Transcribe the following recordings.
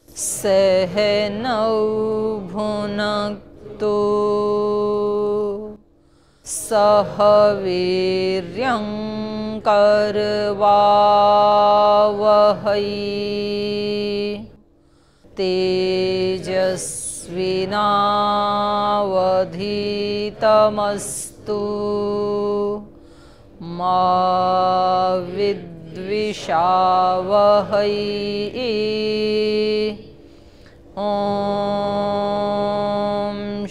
सहनौ भुनक्तु सह वीर्यं करवावहै तेजस्विनावधीतमस्तु मा विद्विषावहै। ॐ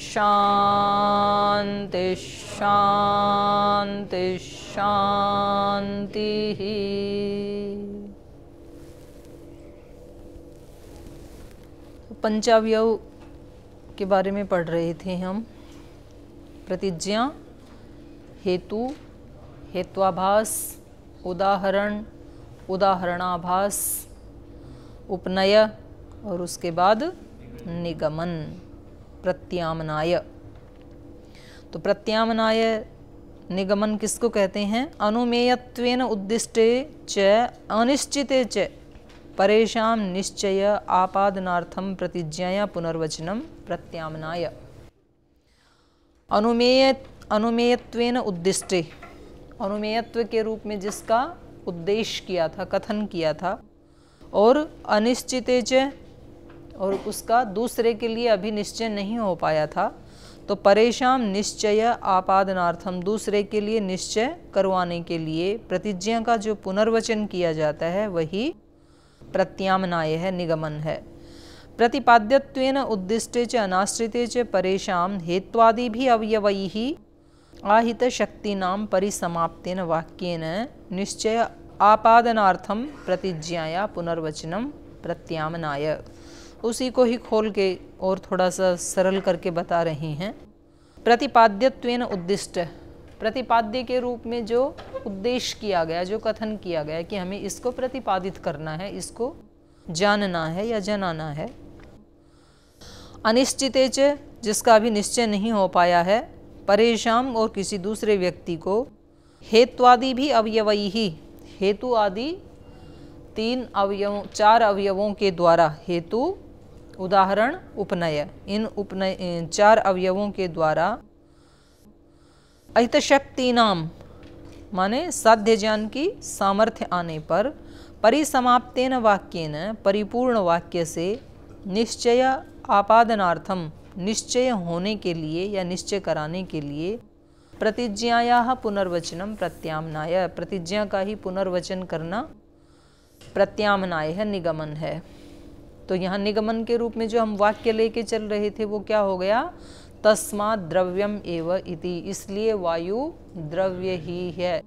शान्ति शान्ति शान्तिः। पंचावयव के बारे में पढ़ रहे थे हम। प्रतिज्ञा, हेतु, हेत्वाभास, उदाहरण, उदाहरणाभास, उपनय और उसके बाद निगमन, प्रत्यामनाय। तो प्रत्यामनाय निगमन किसको कहते हैं? अनुमेयत्वेन उद्दिष्टे च अनिश्चिते च परेषां निश्चय आपादनार्थम प्रतिज्ञाया पुनर्वचनम प्रत्यामनाय। अनुमेयत्वेन उद्दिष्टे, अनुमेयत्व के रूप में जिसका उद्देश्य किया था, कथन किया था, और अनिश्चिते च, और उसका दूसरे के लिए अभी निश्चय नहीं हो पाया था, तो परेशान निश्चय आपादनार्थम, दूसरे के लिए निश्चय करवाने के लिए प्रतिज्ञा का जो पुनर्वचन किया जाता है वही प्रत्यामनाय है, निगमन है। प्रतिपाद्यत्वेन उद्दिष्टे च अनाश्रिते च परेशान हेत्वादिभिः अवयवैः आहित शक्तीनां परिसमाप्तेन वाक्येन निश्चय आपादनार्थम प्रतिज्ञाया पुनर्वचनम प्रत्यामनाय। उसी को ही खोल के और थोड़ा सा सरल करके बता रहे हैं। प्रतिपाद्यत्वेन उद्दिष्ट, प्रतिपाद्य के रूप में जो उद्देश्य किया गया, जो कथन किया गया कि हमें इसको प्रतिपादित करना है, इसको जानना है या जनाना है। अनिश्चिते च, जिसका अभी निश्चय नहीं हो पाया है, परेशान और किसी दूसरे व्यक्ति को, हेत्वादि भी अवयवैहि, हेतु आदि चार अवयवों के द्वारा, हेतु, उदाहरण, उपनय, इन उपनय चार अवयवों के द्वारा अहित शक्ति नाम माने साध्य ज्ञान की सामर्थ्य आने पर परिसमाप्तेन वाक्येन, परिपूर्ण वाक्य से, निश्चय आपादनार्थम, निश्चय होने के लिए या निश्चय कराने के लिए, प्रतिज्ञायाः पुनर्वचनम प्रत्यामनाय, प्रतिज्ञा का ही पुनर्वचन करना प्रत्यामनाय है, निगमन है। तो यहाँ निगमन के रूप में जो हम वाक्य लेके चल रहे थे वो क्या हो गया? तस्मात् द्रव्यम एव इति, इसलिए वायु द्रव्य ही है।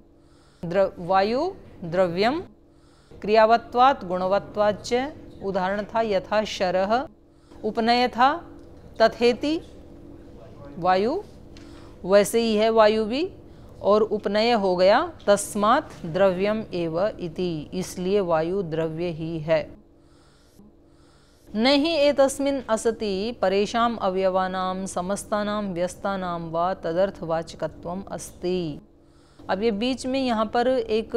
वायु द्रव्यम, क्रियावत्वात् गुणवत्वाच्च, उदाहरण था यथा शरः, उपनय था तथेति, वायु वैसे ही है वायु भी, और उपनय हो गया तस्मात् द्रव्यम एव इति, इसलिए वायु द्रव्य ही है। नहीं एतस्मिन् असति परेषाम् अवयवानां समस्तानां व्यस्तानां वा तदर्थवाचकत्वम् अस्ति। अब ये बीच में यहाँ पर एक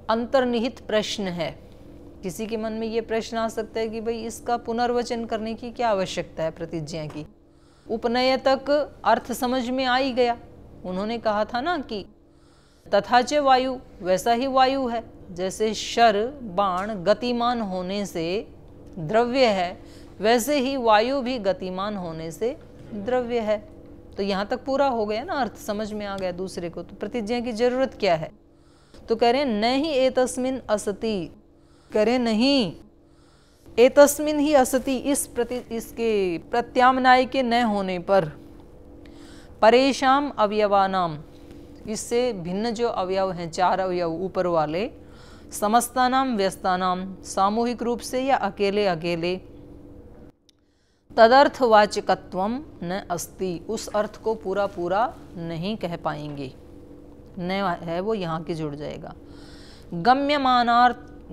अंतर्निहित प्रश्न है। किसी के मन में ये प्रश्न आ सकता है कि भाई इसका पुनर्वचन करने की क्या आवश्यकता है प्रतिज्ञा की? उपनय तक अर्थ समझ में आ ही गया। उन्होंने कहा था ना कि तथा च वायु, वैसा ही वायु है। जैसे शर बाण गतिमान होने से द्रव्य है, वैसे ही वायु भी गतिमान होने से द्रव्य है। तो यहाँ तक पूरा हो गया ना, अर्थ समझ में आ गया दूसरे को। तो प्रतिज्ञा की जरूरत क्या है? तो कह रहे नहीं एतस्मिन् असति, कह रहे नहीं एतस्मिन् ही असति, इसके प्रत्यामनाय के न होने पर, परेशान अवयवानाम, इससे भिन्न जो अवयव हैं, चार अवयव ऊपर वाले, समस्तानाम व्यस्तानाम, सामूहिक रूप से या अकेले अकेले, तदर्थवाचकत्वम न अस्ति, उस अर्थ को पूरा पूरा नहीं कह पाएंगे। न है वो यहाँ के जुड़ जाएगा।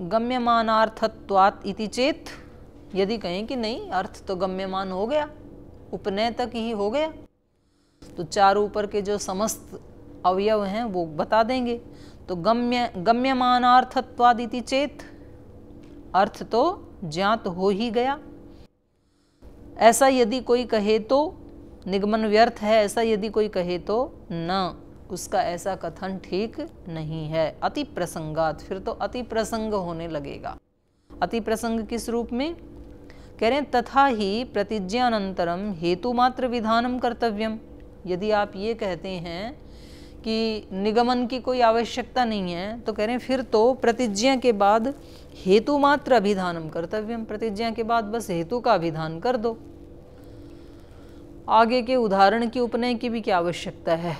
गम्यमानार्थत्वात् इति चेत, यदि कहें कि नहीं अर्थ तो गम्यमान हो गया, उपनय तक ही हो गया, तो चार ऊपर के जो समस्त अवयव हैं वो बता देंगे। तो गम्यमानार्थत्वादिति चेत, अर्थ तो ज्ञात हो ही गया। ऐसा यदि कोई कहे तो निगमन व्यर्थ है, ऐसा यदि कोई कहे तो न, उसका ऐसा कथन ठीक नहीं है। अति प्रसंगात, फिर तो अति प्रसंग होने लगेगा। अति प्रसंग किस रूप में? कह रहे हैं तथा ही प्रतिज्ञानंतरम हेतु मात्र विधानम कर्तव्यम। यदि आप ये कहते हैं कि निगमन की कोई आवश्यकता नहीं है, तो कह रहे हैं फिर तो प्रतिज्ञा के बाद हेतु मात्र अभिधानम कर्तव्यम, प्रतिज्ञा के बाद बस हेतु का अभिधान कर दो। आगे के उदाहरण की उपनय की भी क्या आवश्यकता है?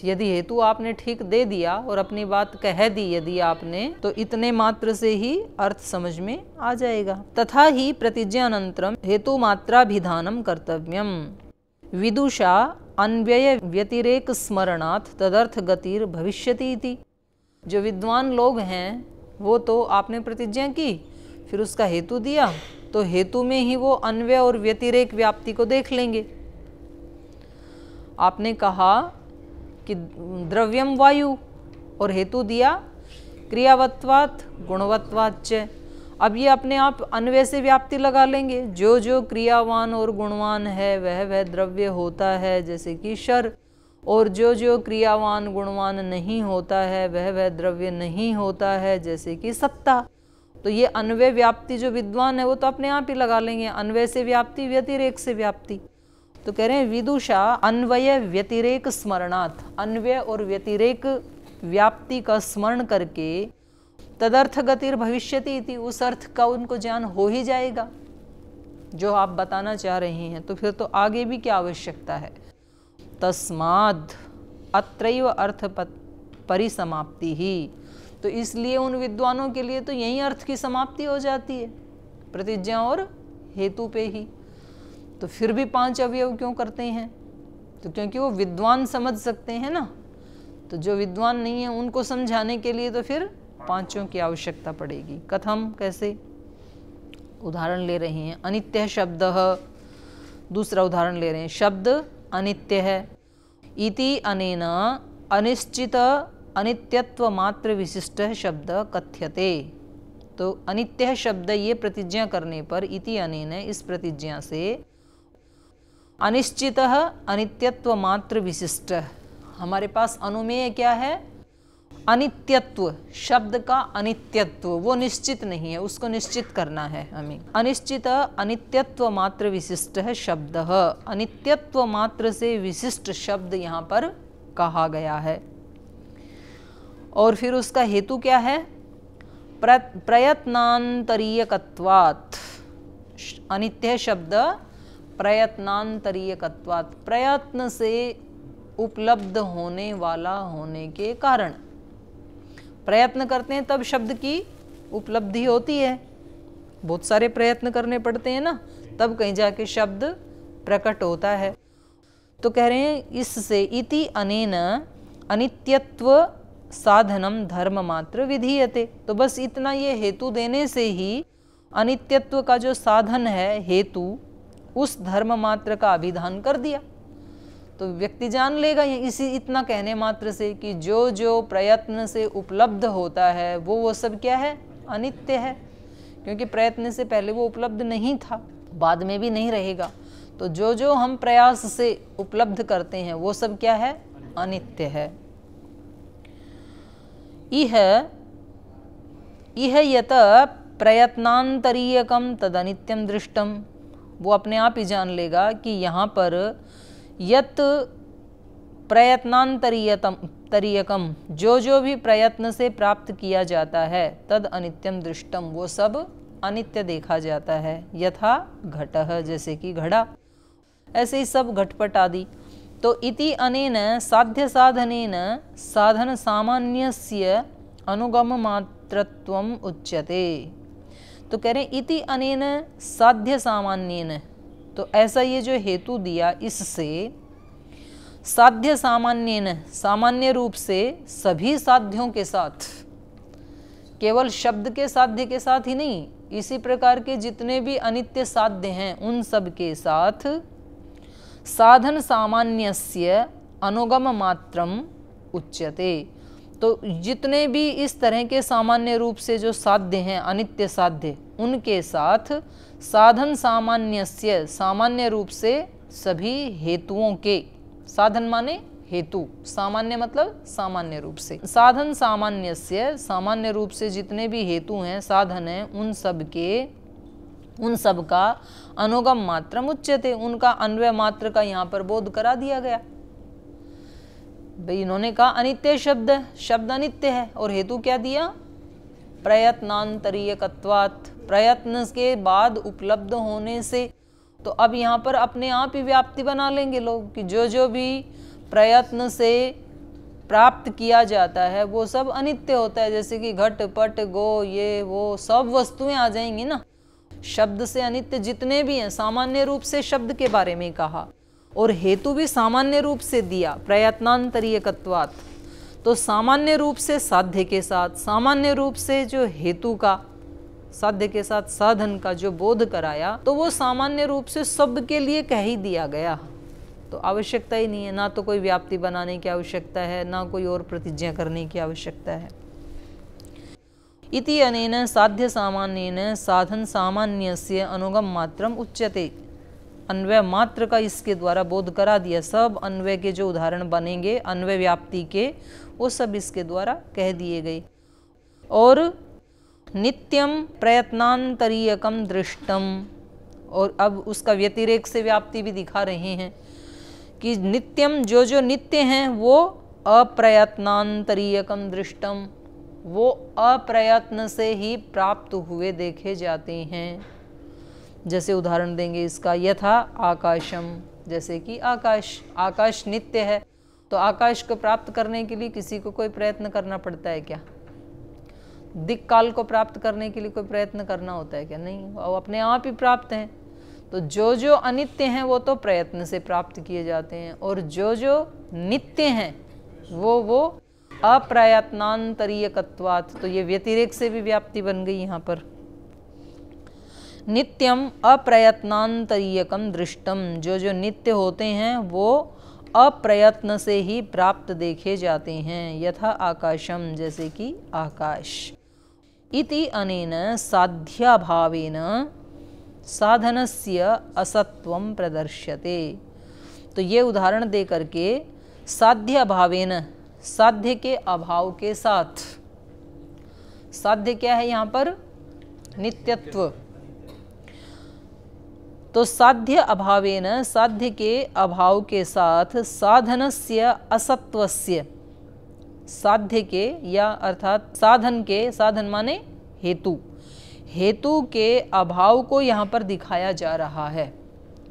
यदि हेतु आपने ठीक दे दिया और अपनी बात कह दी यदि आपने, तो इतने मात्र से ही अर्थ समझ में आ जाएगा। तथा ही प्रतिज्ञानंतरम हेतु मात्राभिधानम कर्तव्यम विदुषा अन्वय व्यतिरेक स्मरणात् तदर्थ गतिर भविष्यति इति। जो विद्वान लोग हैं वो तो आपने प्रतिज्ञा की, फिर उसका हेतु दिया, तो हेतु में ही वो अन्वय और व्यतिरेक व्याप्ति को देख लेंगे। आपने कहा कि द्रव्यम वायु और हेतु दिया क्रियावत्वात् गुणवत्वाच्च। अब ये अपने आप अन्वय से व्याप्ति लगा लेंगे। जो जो क्रियावान और गुणवान है वह द्रव्य होता है, जैसे कि शर, और जो जो क्रियावान गुणवान नहीं होता है वह द्रव्य नहीं होता है, जैसे कि सत्ता। तो ये अन्वय व्याप्ति जो विद्वान है वो तो अपने आप ही लगा लेंगे, अन्वय से व्याप्ति व्यतिरेक से व्याप्ति। तो कह रहे हैं विदुषा अन्वय व्यतिरेक स्मरणात्, अन्वय और व्यतिरेक व्याप्ति का स्मरण करके तदर्थ गतिर भविष्यति इति, उस अर्थ का उनको ज्ञान हो ही जाएगा जो आप बताना चाह रहे हैं। तो फिर तो आगे भी क्या आवश्यकता है? तस्माद् अत्रैव अर्थ परिसमाप्ति ही। तो इसलिए उन विद्वानों के लिए तो यही अर्थ की समाप्ति हो जाती है, प्रतिज्ञा और हेतु पे ही। तो फिर भी 5 अवयव क्यों करते हैं? तो क्योंकि वो विद्वान समझ सकते हैं ना। तो जो विद्वान नहीं है उनको समझाने के लिए तो फिर 5 की आवश्यकता पड़ेगी। कथम, कैसे? उदाहरण ले रहे हैं। अनित्य शब्द, दूसरा उदाहरण ले रहे हैं। शब्द अनित्य है। इति अनेन अनिश्चित अनित्यत्व मात्र विशिष्ट शब्द कथ्यते। तो अनित्य शब्द ये प्रतिज्ञा करने पर इति अनेन, इस प्रतिज्ञा से, अनिश्चित अनित्यत्व मात्र विशिष्ट, हमारे पास अनुमेय क्या है? अनित्यत्व, शब्द का अनित्यत्व, वो निश्चित नहीं है, उसको निश्चित करना है हमें। अनिश्चित अनित्यत्व मात्र विशिष्ट है शब्द, अनित्यत्व मात्र से विशिष्ट शब्द यहाँ पर कहा गया है। और फिर उसका हेतु क्या है? प्रयत्नांतरीयकत्वात्। अनित्य शब्द प्रयत्नांतरीयकत्वात्, प्रयत्न से उपलब्ध होने वाला होने के कारण। प्रयत्न करते हैं तब शब्द की उपलब्धि होती है, बहुत सारे प्रयत्न करने पड़ते हैं ना, तब कहीं जाके शब्द प्रकट होता है। तो कह रहे हैं इससे इति अनेन अनित्यत्व साधनम धर्म मात्र विधीयते। तो बस इतना ये हेतु देने से ही अनित्यत्व का जो साधन है हेतु, उस धर्म मात्र का अभिधान कर दिया। तो व्यक्ति जान लेगा इसी इतना कहने मात्र से कि जो जो प्रयत्न से उपलब्ध होता है वो सब क्या है? अनित्य है, क्योंकि प्रयत्न से पहले वो उपलब्ध नहीं था, बाद में भी नहीं रहेगा। तो जो जो हम प्रयास से उपलब्ध करते हैं वो सब क्या है? अनित्य है। इह यत प्रयत्नांतरीयकम तदनित्यम दृष्टम, वो अपने आप ही जान लेगा कि यहाँ पर यत प्रयत्नांतरीयकम, जो जो भी प्रयत्न से प्राप्त किया जाता है, तद अनित्यम दृष्टम, वो सब अनित्य देखा जाता है। यथा घटः, जैसे कि घड़ा, ऐसे ही सब घटपट आदि। तो इति अनेन साध्य साधनेन साधन सामान्यस्य अनुगम मात्रत्वम उच्यते। तो कह रहे हैं इति अनेन साध्य सामान्येन, तो ऐसा ये जो हेतु दिया इससे साध्य सामान्येन, सामान्य रूप से सभी साध्यों के साथ, केवल शब्द के साध्य के साथ ही नहीं, इसी प्रकार के जितने भी अनित्य साध्य हैं उन सब के साथ साधन सामान्यस्य अनुगम मात्रम उच्यते। तो जितने भी इस तरह के सामान्य रूप से जो साध्य हैं, अनित्य साध्य, उनके साथ साधन सामान्यस्य, सामान्य रूप से सभी हेतुओं के, साधन माने हेतु, सामान्य मतलब सामान्य रूप से, साधन सामान्यस्य, सामान्य रूप से जितने भी हेतु हैं, साधन हैं, उन सब का अनुगम मात्रम उच्यते, उनका अन्वय मात्र का यहाँ पर बोध करा दिया गया। भाई इन्होंने कहा अनित्य शब्द, शब्द अनित्य है, और हेतु क्या दिया? प्रयत्नांतरीयकत्वात्, प्रयत्न के बाद उपलब्ध होने से। तो अब यहाँ पर अपने आप ही व्याप्ति बना लेंगे लोग कि जो जो भी प्रयत्न से प्राप्त किया जाता है वो सब अनित्य होता है। जैसे कि घट पट गो ये वो सब वस्तुएं आ जाएंगी ना, शब्द से अनित्य जितने भी हैं, सामान्य रूप से शब्द के बारे में कहा, और हेतु भी सामान्य रूप से दिया, प्रयत्नांतरीयकत्वात्। तो सामान्य रूप से साध्य के साथ, सामान्य रूप से जो हेतु का, साध्य के साथ साधन का जो बोध कराया, तो वो सामान्य रूप से सब के लिए कह ही दिया गया। तो आवश्यकता ही नहीं है, ना तो कोई व्याप्ति बनाने की आवश्यकता है, ना कोई और प्रतिज्ञा करने की आवश्यकता है। इति अनेन साध्य सामान्येन साधन सामान्यस्य अनुगम मात्रम उच्यते, अन्वय मात्र का इसके द्वारा बोध करा दिया। सब अन्वय के जो उदाहरण बनेंगे अन्वय व्याप्ति के, वो सब इसके द्वारा कह दिए गए। और नित्यम प्रयत्नांतरीयकम दृष्टम, और अब उसका व्यतिरेक से व्याप्ति भी दिखा रहे हैं कि नित्यम, जो जो नित्य हैं वो अप्रयत्नांतरीयकम दृष्टम, वो अप्रयत्न से ही प्राप्त हुए देखे जाते हैं। जैसे उदाहरण देंगे इसका, यथा आकाशम, जैसे कि आकाश, आकाश नित्य है, तो आकाश को प्राप्त करने के लिए किसी को कोई प्रयत्न करना पड़ता है क्या? दिक् काल को प्राप्त करने के लिए कोई प्रयत्न करना होता है क्या? नहीं, वो अपने आप ही प्राप्त हैं। तो जो जो अनित्य हैं वो तो प्रयत्न से प्राप्त किए जाते हैं, और जो जो नित्य हैं वो अप्रयत्नांतरीयकत्वात्। तो ये व्यतिरेक से भी व्याप्ति बन गई यहाँ पर। नित्यम अप्रयत्नांतरीयकम दृष्टम, जो जो नित्य होते हैं वो अप्रयत्न से ही प्राप्त देखे जाते हैं। यथा आकाशम, जैसे कि आकाश। इति अनेन साध्याभावेन साधनस्य असत्वं प्रदर्श्यते। तो ये उदाहरण दे करके साध्याभावेन, साध्य के अभाव के साथ, साध्य क्या है यहाँ पर? नित्यत्व। तो साध्य अभावेन, साध्य के अभाव के साथ साधनस्य असत्वस्य, साध्य के या अर्थात साधन के, साधन माने हेतु, हेतु के अभाव को यहाँ पर दिखाया जा रहा है।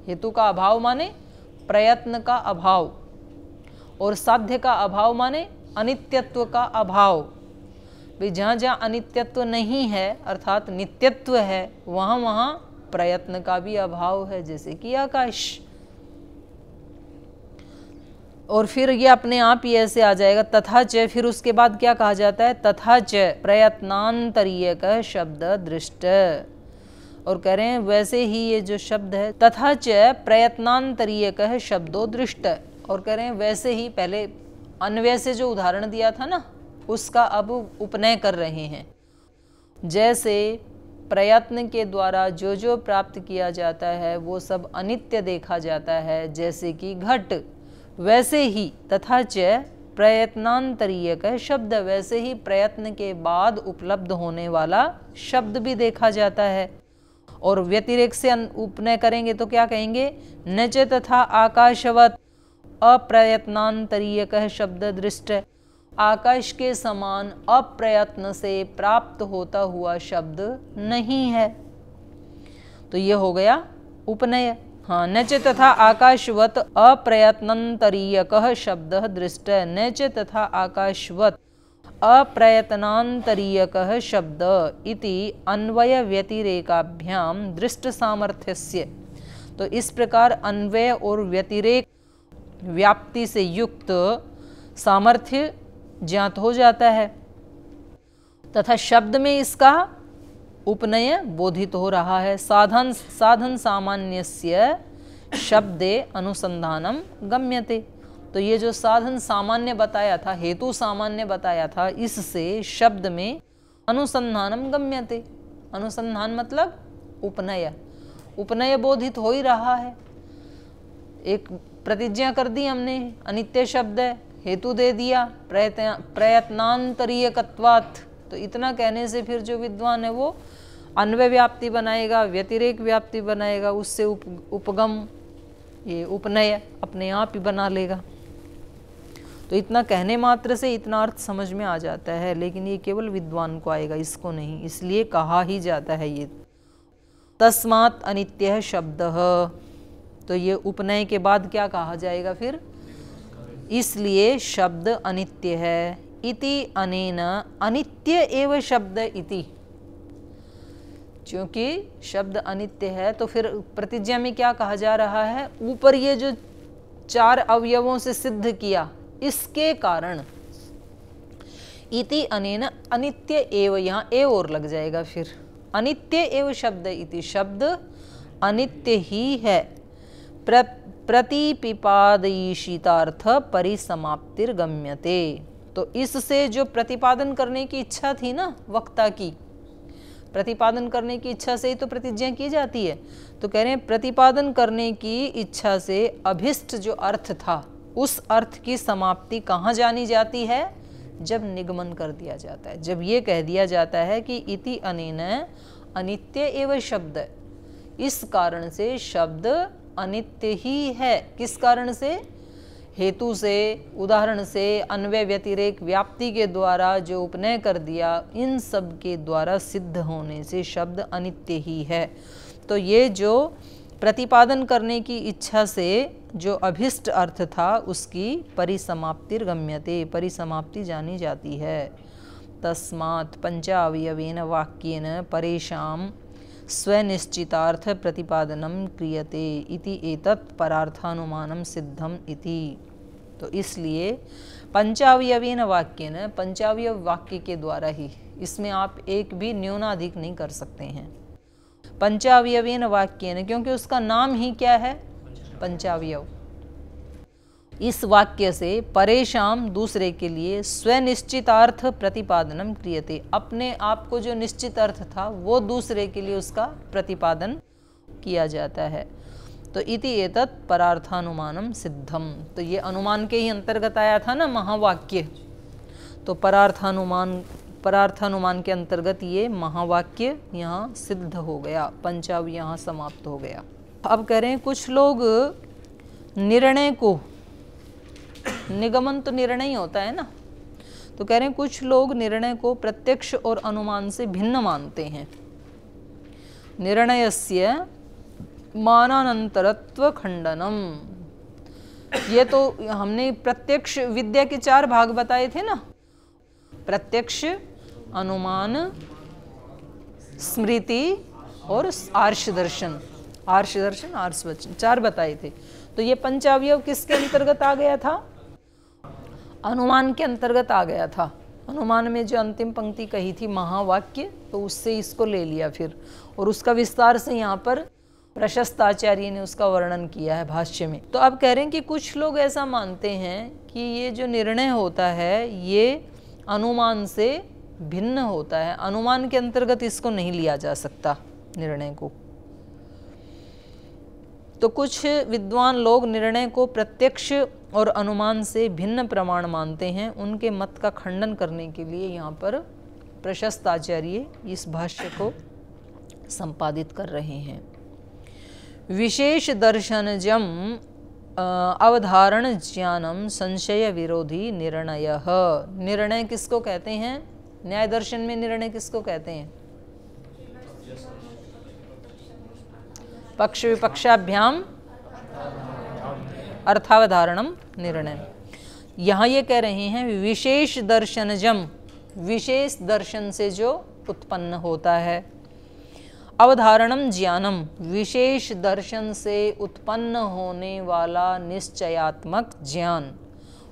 हेतु का अभाव माने प्रयत्न का अभाव, और साध्य का अभाव माने अनित्यत्व का अभाव। भाई जहाँ जहाँ अनित्यत्व नहीं है अर्थात नित्यत्व है, वहाँ वहाँ प्रयत्न का भी अभाव है, जैसे कि आकाश। और फिर ये अपने आप ही ऐसे आ जाएगा तथा च, फिर उसके बाद क्या कहा जाता है? तथा च प्रयत्नांतरीयक शब्द दृष्ट। और कह रहे हैं वैसे ही ये जो शब्द है तथा च प्रयत्नांतरीयक शब्दों दृष्ट, और कह रहे हैं वैसे ही, पहले अन्वय से जो उदाहरण दिया था ना उसका अब उपनय कर रहे हैं। जैसे प्रयत्न के द्वारा जो जो प्राप्त किया जाता है वो सब अनित्य देखा जाता है, जैसे कि घट, वैसे ही तथा च प्रयत्नांतरीयक शब्द, वैसे ही प्रयत्न के बाद उपलब्ध होने वाला शब्द भी देखा जाता है। और व्यतिरेक से उपनय करेंगे तो क्या कहेंगे? न च तथा आकाशवत अप्रयत्नांतरीयक शब्द दृष्ट, आकाश के समान अप्रयत्न से प्राप्त होता हुआ शब्द नहीं है। तो ये हो गया उपनय। हाँ, न च तथा आकाशवत अप्रयत्नांतरीयकः शब्दः दृष्ट, न च तथा आकाशवत अप्रयत्नांतरीयकः शब्द इति अन्वय व्यतिरेकाभ्याम दृष्ट सामर्थ्यस्य। तो इस प्रकार अन्वय और व्यतिरेक व्याप्ति से युक्त सामर्थ्य ज्ञात हो जाता है, तथा शब्द में इसका उपनय बोधित हो रहा है। साधन सामान्यस्य शब्दे अनुसंधानम गम्यते। तो ये जो साधन सामान्य बताया था, हेतु सामान्य बताया था, इससे शब्द में अनुसंधानम गम्यते। अनुसंधान मतलब उपनय, उपनय बोधित हो ही रहा है। एक प्रतिज्ञा कर दी हमने, अनित्य शब्द है, हेतु दे दिया प्रयत्नांतरीयकत्वात्, तो इतना कहने से फिर जो विद्वान है वो अन्वय व्याप्ति बनाएगा, व्यतिरेक व्याप्ति बनाएगा, उससे उपगम, ये उपनय अपने आप ही बना लेगा। तो इतना कहने मात्र से इतना अर्थ समझ में आ जाता है, लेकिन ये केवल विद्वान को आएगा, इसको नहीं, इसलिए कहा ही जाता है ये तस्मात् अनित्यः शब्दः। तो ये उपनय के बाद क्या कहा जाएगा फिर, इसलिए शब्द अनित्य है। इति अनेन अनित्य एव शब्द इति, क्योंकि शब्द अनित्य है तो फिर प्रतिज्ञा में क्या कहा जा रहा है, ऊपर ये जो 4 अवयवों से सिद्ध किया, इसके कारण इति अनेन अनित्य एव, यहाँ ए और लग जाएगा फिर, अनित्य एव शब्द इति, शब्द अनित्य ही है। प्रतिपिपादयिषितार्थ परिसमाप्तिर्गम्यते। तो इससे जो प्रतिपादन करने की इच्छा थी ना वक्ता की, प्रतिपादन करने की इच्छा से ही तो प्रतिज्ञा की जाती है, तो कह रहे हैं प्रतिपादन करने की इच्छा से अभिष्ट जो अर्थ था, उस अर्थ की समाप्ति कहाँ जानी जाती है, जब निगमन कर दिया जाता है, जब ये कह दिया जाता है कि इति अनेन अनित्य एव शब्द, इस कारण से शब्द अनित्य ही है। किस कारण से, हेतु से, उदाहरण से, अन्वय व्यतिरेक व्याप्ति के द्वारा जो उपनय कर दिया, इन सब के द्वारा सिद्ध होने से शब्द अनित्य ही है। तो ये जो प्रतिपादन करने की इच्छा से जो अभिष्ट अर्थ था, उसकी परिसमाप्तिर्गम्यते, परिसमाप्ति जानी जाती है। तस्मात् पंचावयवेन वाक्येन परेषां स्वनिश्चितार्थ प्रतिपादनम क्रियते इति एतत् परार्थानुमानम सिद्धम इति। तो इसलिए पंचावयवेन वाक्येन, पंचावयव वाक्य के द्वारा ही, इसमें आप एक भी न्यूनाधिक नहीं कर सकते हैं। पंचावयवेन वाक्येन, क्योंकि उसका नाम ही क्या है, पंचावयव। इस वाक्य से परेशान, दूसरे के लिए, स्वनिश्चितार्थ प्रतिपादनम क्रियते, अपने आप को जो निश्चित अर्थ था वो दूसरे के लिए उसका प्रतिपादन किया जाता है। तो इति एतत् परार्थानुमानम सिद्धम, तो ये अनुमान के ही अंतर्गत आया था ना महावाक्य, तो परार्थानुमान के अंतर्गत ये महावाक्य यहाँ सिद्ध हो गया, पंचाव यहाँ समाप्त हो गया। अब कह रहे हैं कुछ लोग निर्णय को, निगमन तो निर्णय ही होता है ना, तो कह रहे हैं कुछ लोग निर्णय को प्रत्यक्ष और अनुमान से भिन्न मानते हैं। निर्णयस्य मानानंतरत्व खंडनम, ये तो हमने प्रत्यक्ष विद्या के 4 भाग बताए थे ना, प्रत्यक्ष, अनुमान, स्मृति और आर्ष दर्शन, आर्ष वचन 4 बताए थे। तो ये पंचावयव किसके अंतर्गत आ गया था, अनुमान के अंतर्गत आ गया था। अनुमान में जो अंतिम पंक्ति कही थी महावाक्य, तो उससे इसको ले लिया फिर, और उसका विस्तार से यहाँ पर प्रशस्त आचार्य ने उसका वर्णन किया है भाष्य में। तो अब कह रहे हैं कि कुछ लोग ऐसा मानते हैं कि ये जो निर्णय होता है ये अनुमान से भिन्न होता है, अनुमान के अंतर्गत इसको नहीं लिया जा सकता निर्णय को। तो कुछ विद्वान लोग निर्णय को प्रत्यक्ष और अनुमान से भिन्न प्रमाण मानते हैं। उनके मत का खंडन करने के लिए यहाँ पर प्रशस्त आचार्य इस भाष्य को संपादित कर रहे हैं। विशेष दर्शनजम अवधारण ज्ञानम संशय विरोधी निर्णय। निर्णय किसको कहते हैं, न्याय दर्शन में निर्णय किसको कहते हैं, पक्ष विपक्षाभ्याम अर्थावधारणम निर्णय। यहाँ ये कह रहे हैं विशेष दर्शनजम, विशेष दर्शन से जो उत्पन्न होता है, अवधारणम ज्ञानम, विशेष दर्शन से उत्पन्न होने वाला निश्चयात्मक ज्ञान,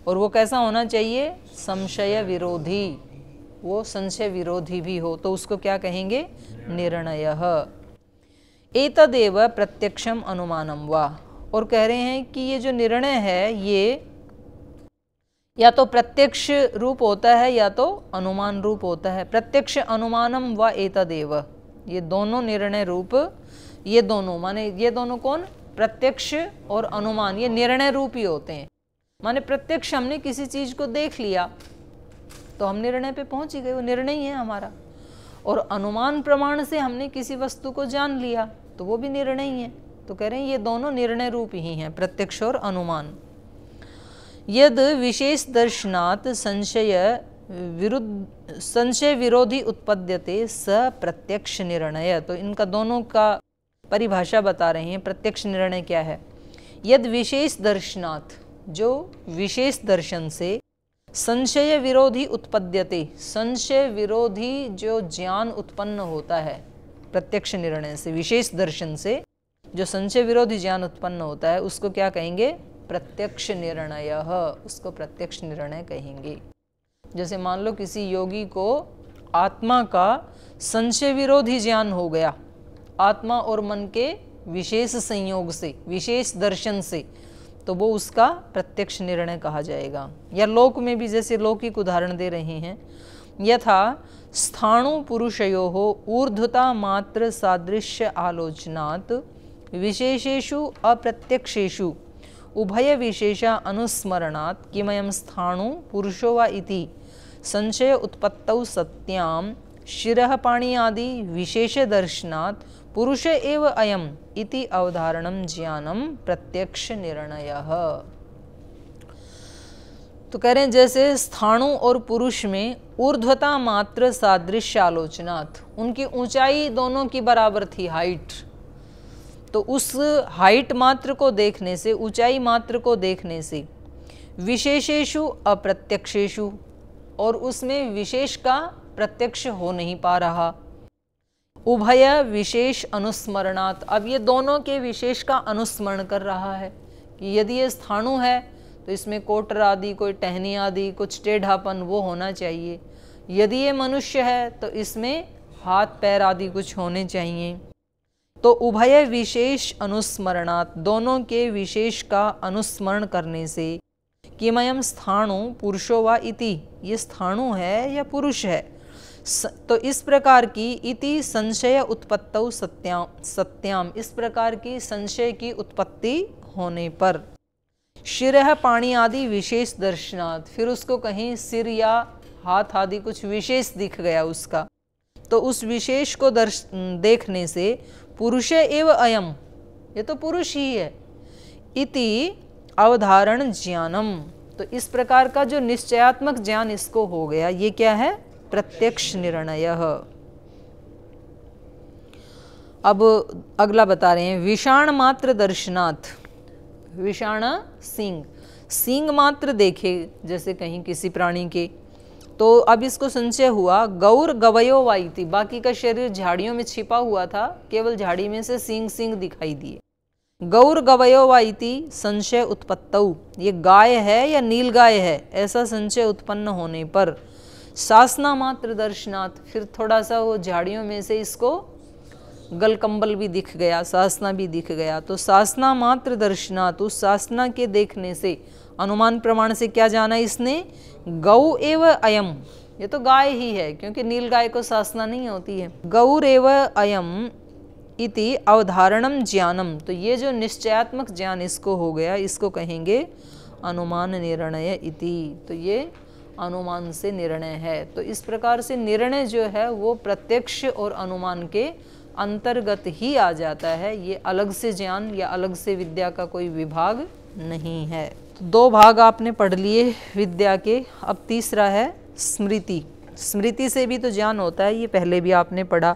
और वो कैसा होना चाहिए, संशय विरोधी, वो संशय विरोधी भी हो, तो उसको क्या कहेंगे, निर्णयः। एतदेव प्रत्यक्षम अनुमानम वा, और कह रहे हैं कि ये जो निर्णय है ये या तो प्रत्यक्ष रूप होता है या तो अनुमान रूप होता है। प्रत्यक्ष अनुमानम व एतदेव, ये दोनों निर्णय रूप, ये दोनों माने ये दोनों कौन, प्रत्यक्ष और अनुमान, ये निर्णय रूप ही होते हैं। माने प्रत्यक्ष हमने किसी चीज को देख लिया तो हम निर्णय पे पहुंच ही गए, वो निर्णय ही है हमारा। और अनुमान प्रमाण से हमने किसी वस्तु को जान लिया तो वो भी निर्णय ही है। तो कह रहे हैं ये दोनों निर्णय रूप ही हैं, प्रत्यक्ष और अनुमान। यद विशेष दर्शनात् संशय विरोधी उत्पद्यते स प्रत्यक्ष निर्णय। तो इनका दोनों का परिभाषा बता रहे हैं। प्रत्यक्ष निर्णय क्या है? यद विशेष दर्शनात्, जो विशेष दर्शन से, संशय विरोधी उत्पद्यते, संशय विरोधी जो ज्ञान उत्पन्न होता है प्रत्यक्ष निर्णय से, विशेष दर्शन से जो संशय विरोधी ज्ञान उत्पन्न होता है उसको क्या कहेंगे? प्रत्यक्ष निर्णय, उसको प्रत्यक्ष निर्णय कहेंगे। जैसे मान लो किसी योगी को आत्मा का संशय विरोधी ज्ञान हो गया, आत्मा और मन के विशेष संयोग से, विशेष दर्शन से, तो वो उसका प्रत्यक्ष निर्णय कहा जाएगा। या लोक में भी जैसे लौकिक उदाहरण दे रहे हैं, यथा स्थाणु पुरुषयोः ऊर्ध्वता मात्र सादृश्य आलोचनात् विशेषेषु अप्रत्यक्षेषु उभय विशेषा अनुस्मरणात् किमयं स्थाणु पुरुषो वा इति संशय उत्पत्तौ सत्यां शिरः पाणि आदि विशेष दर्शनात् पुरुष एव अयम् इति अवधारणं ज्ञानम प्रत्यक्ष निर्णयः। तो कह रहे हैं जैसे स्थाणु और पुरुष में ऊर्ध्वता मात्र सादृश्य आलोचनात्, उनकी ऊंचाई दोनों की बराबर थी, हाइट। तो उस हाइट मात्र को देखने से, ऊंचाई मात्र को देखने से, विशेषेषु अप्रत्यक्षेषु, और उसमें विशेष का प्रत्यक्ष हो नहीं पा रहा, उभय विशेष अनुस्मरणात्, अब ये दोनों के विशेष का अनुस्मरण कर रहा है कि यदि ये स्थाणु है तो इसमें कोटर आदि, कोई टहनी आदि, कुछ टेढ़ापन वो होना चाहिए। यदि ये मनुष्य है तो इसमें हाथ पैर आदि कुछ होने चाहिए। तो उभय विशेष अनुस्मरणात्, दोनों के विशेष का अनुस्मरण करने से, किमयं स्थाणु पुरुषो वा इति, ये स्थाणु है या पुरुष है, तो इस प्रकार की इति संशय उत्पत्तौ सत्याम, इस प्रकार की संशय की उत्पत्ति होने पर, शिरः पाणि आदि विशेष दर्शनात्, फिर उसको कहीं सिर या हाथ आदि कुछ विशेष दिख गया उसका, तो उस विशेष को देखने से पुरुष एव अयम, ये तो पुरुष ही है, इति अवधारण ज्ञानम, तो इस प्रकार का जो निश्चयात्मक ज्ञान इसको हो गया, ये क्या है? प्रत्यक्ष निर्णय। अब अगला बता रहे हैं, विषाण मात्र दर्शनात्, विषाण सींग, सींग मात्र देखे जैसे कहीं किसी प्राणी के, तो अब इसको संशय हुआ, गौर गवयो वाइति, बाकी का शरीर झाड़ियों में छिपा हुआ था, केवल झाड़ी में से सींग सींग दिखाई दिए। गौर गवयो वाइति संशय उत्पत्तौ, ये गाय है या नील गाय है, ऐसा संशय उत्पन्न होने पर, सासना मात्र दर्शनात्, फिर थोड़ा सा वो झाड़ियों में से इसको गलकंबल भी दिख गया, सासना भी दिख गया, तो सासना मात्र दर्शनात्, उस सासना के देखने से, अनुमान प्रमाण से क्या जाना इसने? गौ एव अयम, ये तो गाय ही है, क्योंकि नील गाय को सासना नहीं होती है। गौर एव अयम इति अवधारणम ज्ञानम, तो ये जो निश्चयात्मक ज्ञान इसको हो गया, इसको कहेंगे अनुमान निर्णय इति, तो ये अनुमान से निर्णय है। तो इस प्रकार से निर्णय जो है वो प्रत्यक्ष और अनुमान के अंतर्गत ही आ जाता है, ये अलग से ज्ञान या अलग से विद्या का कोई विभाग नहीं है। तो दो भाग आपने पढ़ लिए विद्या के, अब तीसरा है स्मृति। स्मृति से भी तो ज्ञान होता है, ये पहले भी आपने पढ़ा।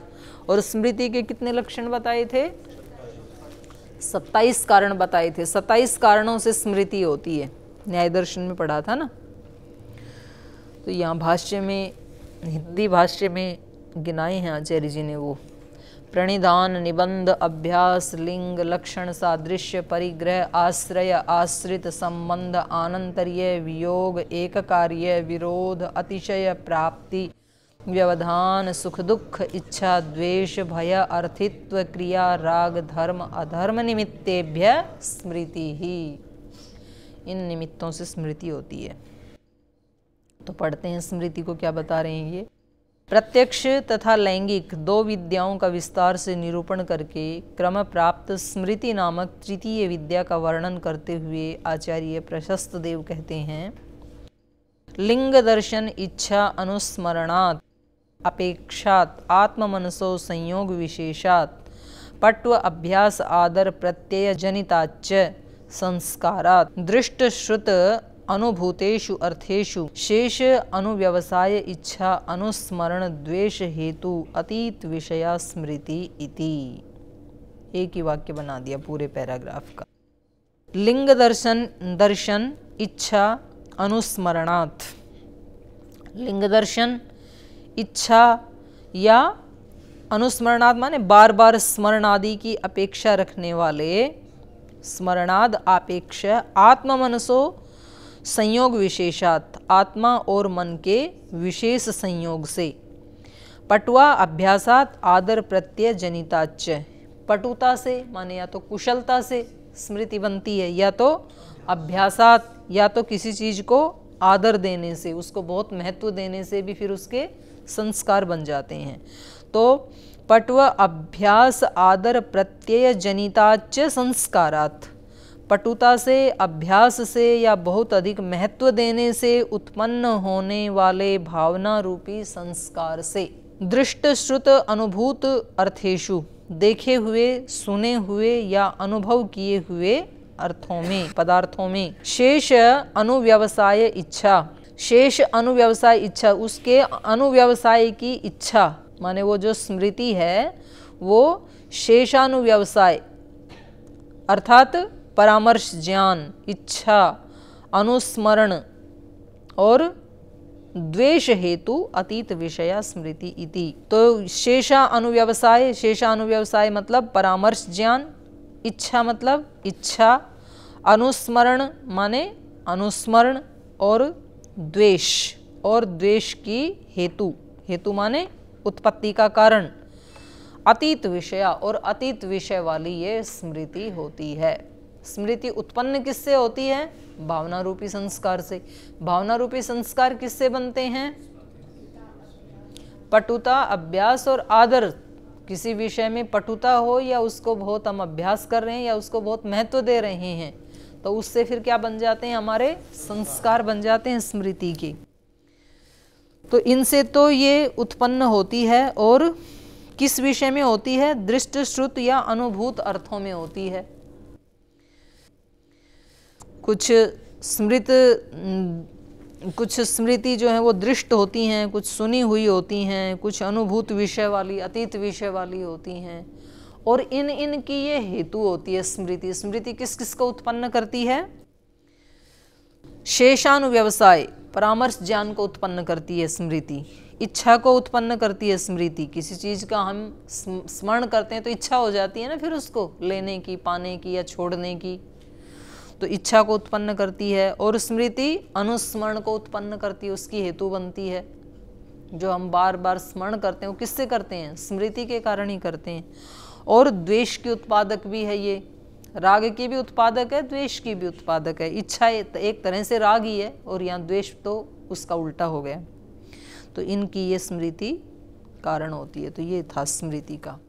और स्मृति के कितने लक्षण बताए थे? 27 कारण बताए थे। 27 कारणों से स्मृति होती है, न्याय दर्शन में पढ़ा था ना। तो यहाँ भाष्य में, हिंदी भाष्य में गिनाए हैं आचार्य जी ने, वो प्रणिधान, निबंध, अभ्यास, लिंग, लक्षण, सादृश्य, परिग्रह, आश्रय, आश्रित, संबंध, आनंतर्य, वियोग, एक कार्य, विरोध, अतिशय, प्राप्ति, व्यवधान, सुख दुख, इच्छा, द्वेष, भय, अर्थित्व, क्रिया, राग, धर्म, अधर्म निमित्तेभ्य स्मृति ही, इन निमित्तों से स्मृति होती है। तो पढ़ते हैं स्मृति को क्या बता रहे हैं ये। प्रत्यक्ष तथा लैंगिक दो विद्याओं का विस्तार से निरूपण करके क्रम प्राप्त स्मृति नामक तृतीय विद्या का वर्णन करते हुए आचार्य प्रशस्त देव कहते हैं, लिंग दर्शन इच्छा अनुस्मरणात् अपेक्षात आत्ममनसो संयोग विशेषात् पट्व अभ्यास आदर प्रत्यय जनिताच्च संस्कारात् दृष्ट श्रुत अनुभूतेषु अर्थेषु शेष अनुव्यवसाय इच्छा अनुस्मरण द्वेष हेतु अतीत विषया स्मृति इति। एक ही वाक्य बना दिया पूरे पैराग्राफ का। लिंग दर्शन इच्छा अनुस्मरणात्। लिंग दर्शन इच्छा या अनुस्मरणात् माने बार बार स्मरण आदि की अपेक्षा रखने वाले, स्मरणाद आपेक्ष आत्ममनसो संयोग विशेषात आत्मा और मन के विशेष संयोग से, पटुआ अभ्यासात आदर प्रत्यय जनिताच। पटुता से माने या तो कुशलता से स्मृति बनती है, या तो अभ्यासात या तो किसी चीज को आदर देने से, उसको बहुत महत्व देने से भी फिर उसके संस्कार बन जाते हैं। तो पटव अभ्यास आदर प्रत्यय जनिताच संस्कारात्, पटुता से, अभ्यास से या बहुत अधिक महत्व देने से उत्पन्न होने वाले भावना रूपी संस्कार से, दृष्ट श्रुत अनुभूत अर्थेषु, देखे हुए सुने हुए या अनुभव किए हुए अर्थों में पदार्थों में, शेष अनुव्यवसाय इच्छा, शेष अनुव्यवसाय इच्छा उसके अनुव्यवसाय की इच्छा माने वो जो स्मृति है वो शेषानुव्यवसाय अर्थात परामर्श ज्ञान, इच्छा, अनुस्मरण और द्वेष हेतु अतीत विषया स्मृति इति। तो शेषा अनुव्यवसाय मतलब परामर्श ज्ञान, इच्छा मतलब इच्छा, अनुस्मरण माने अनुस्मरण और द्वेष की हेतु माने उत्पत्ति का कारण, अतीत विषया और अतीत विषय वाली ये स्मृति होती है। स्मृति उत्पन्न किससे होती है? भावना रूपी संस्कार से। भावना रूपी संस्कार किससे बनते हैं? पटुता, अभ्यास और आदर। किसी विषय में पटुता हो या उसको बहुत हम अभ्यास कर रहे हैं या उसको बहुत महत्व दे रहे हैं, तो उससे फिर क्या बन जाते हैं? हमारे संस्कार बन जाते हैं स्मृति के। तो इनसे तो ये उत्पन्न होती है, और किस विषय में होती है? दृष्ट श्रुत या अनुभूत अर्थों में होती है। कुछ स्मृति जो है वो दृष्ट होती हैं, कुछ सुनी हुई होती हैं, कुछ अनुभूत विषय वाली, अतीत विषय वाली होती हैं, और इनकी ये हेतु होती है स्मृति। स्मृति किस किस को उत्पन्न करती है? शेषानुव्यवसाय परामर्श ज्ञान को उत्पन्न करती है स्मृति, इच्छा को उत्पन्न करती है स्मृति। किसी चीज का हम स्मरण करते हैं तो इच्छा हो जाती है ना फिर उसको लेने की, पाने की या छोड़ने की, तो इच्छा को उत्पन्न करती है। और स्मृति अनुस्मरण को उत्पन्न करती है, उसकी हेतु बनती है। जो हम बार बार स्मरण करते हैं वो किससे करते हैं? स्मृति के कारण ही करते हैं। और द्वेष की उत्पादक भी है ये, राग की भी उत्पादक है, द्वेष की भी उत्पादक है। इच्छा एक तरह से राग ही है और यहाँ द्वेष तो उसका उल्टा हो गया। तो इनकी ये स्मृति कारण होती है। तो ये था स्मृति का।